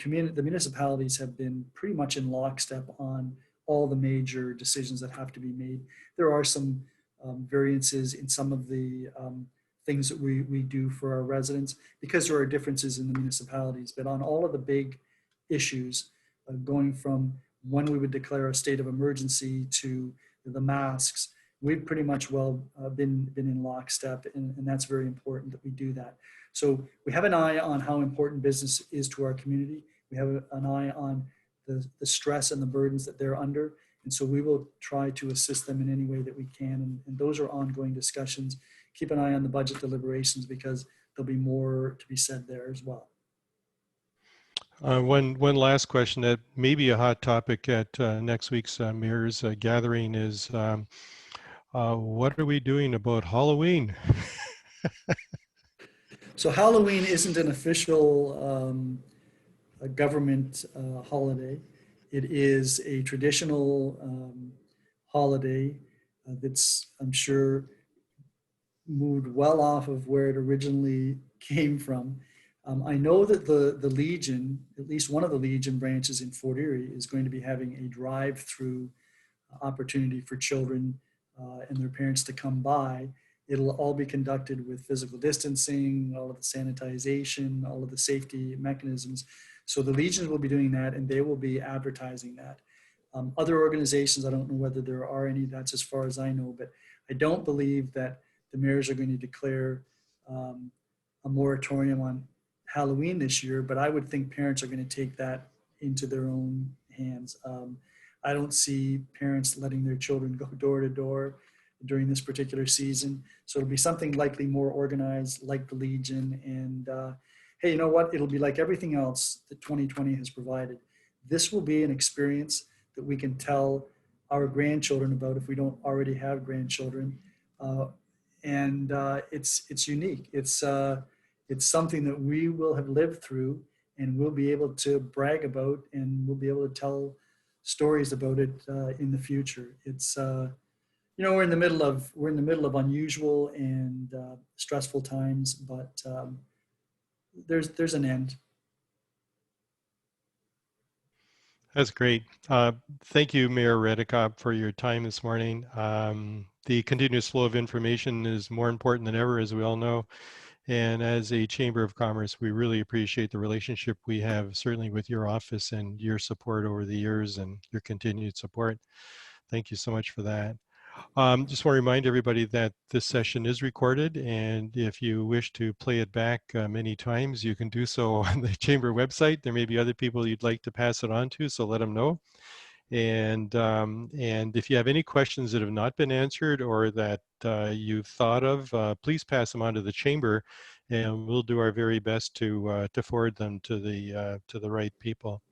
Speaker 2: municipalities have been pretty much in lockstep on all the major decisions that have to be made. There are some variances in some of the things that we do for our residents, because there are differences in the municipalities. But on all of the big issues, going from when we would declare a state of emergency to the masks, we've pretty much been in lockstep, and that's very important that we do that. So we have an eye on how important business is to our community. We have an eye on the stress and the burdens that they're under. And so we will try to assist them in any way that we can. And those are ongoing discussions. Keep an eye on the budget deliberations, because there'll be more to be said there as well.
Speaker 1: One last question that may be a hot topic at next week's Mayor's gathering is what are we doing about Halloween?
Speaker 2: So Halloween isn't an official a government holiday. It is a traditional holiday that's, I'm sure, moved well off of where it originally came from. I know that the Legion, at least one of the Legion branches in Fort Erie, is going to be having a drive-through opportunity for children and their parents to come by. It'll all be conducted with physical distancing, all of the sanitization, all of the safety mechanisms. So the Legions will be doing that, and they will be advertising that. Other organizations, I don't know whether there are any, that's as far as I know, but I don't believe that the mayors are going to declare a moratorium on Halloween this year, but I would think parents are going to take that into their own hands. I don't see parents letting their children go door to door during this particular season. So it'll be something likely more organized like the Legion. And hey, you know what? It'll be like everything else that 2020 has provided. This will be an experience that we can tell our grandchildren about if we don't already have grandchildren. It's unique. It's something that we will have lived through and we'll be able to brag about, and we'll be able to tell stories about it in the future. It's we're in the middle of unusual and stressful times, but there's an end.
Speaker 1: That's great. Thank you, Mayor Redekop, for your time this morning. The continuous flow of information is more important than ever, as we all know. And as a Chamber of Commerce, we really appreciate the relationship we have, certainly with your office and your support over the years and your continued support. Thank you so much for that. Just want to remind everybody that this session is recorded, and if you wish to play it back many times, you can do so on the Chamber website. There may be other people you'd like to pass it on to, so let them know. And if you have any questions that have not been answered or that you've thought of, please pass them on to the Chamber, and we'll do our very best to forward them to the right people.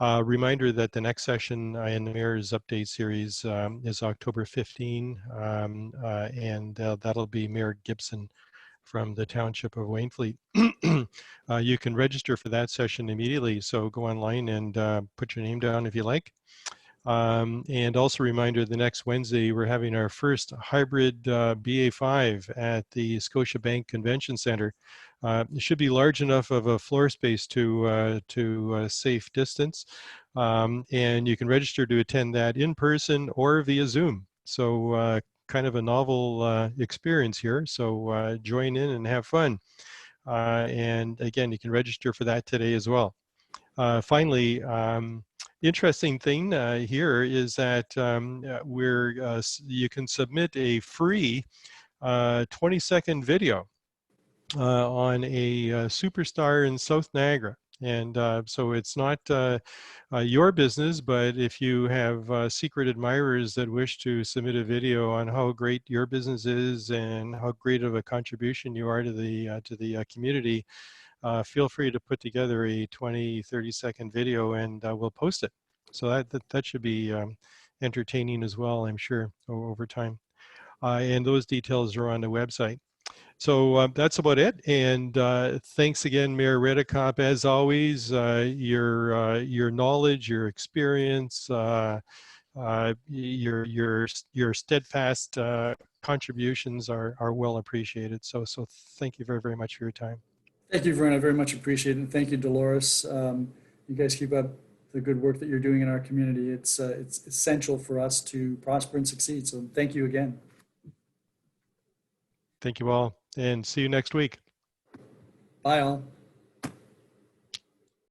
Speaker 1: Reminder that the next session in the Mayor's Update series is October 15, and that'll be Mayor Gibson from the Township of Wainfleet. You can register for that session immediately, so go online and put your name down if you like. And also a reminder, the next Wednesday, we're having our first hybrid BA5 at the Scotiabank Convention Center. It should be large enough of a floor space to safe distance. And you can register to attend that in person or via Zoom. So kind of a novel experience here. So join in and have fun. And again, you can register for that today as well. Finally, interesting thing here is that you can submit a free 20-second video on a superstar in South Niagara. And so it's not your business, but if you have secret admirers that wish to submit a video on how great your business is and how great of a contribution you are to the community, feel free to put together a 20-30-second video and we'll post it. So that should be entertaining as well, I'm sure, over time. And those details are on the website. So that's about it. And thanks again, Mayor Redekop. As always, your knowledge, your experience, your steadfast contributions are well appreciated. So thank you very, very much for your time.
Speaker 2: Thank you, Vern. I very much appreciate it. And thank you, Dolores. You guys keep up the good work that you're doing in our community. It's essential for us to prosper and succeed. So thank you again.
Speaker 1: Thank you all, and see you next week.
Speaker 2: Bye all.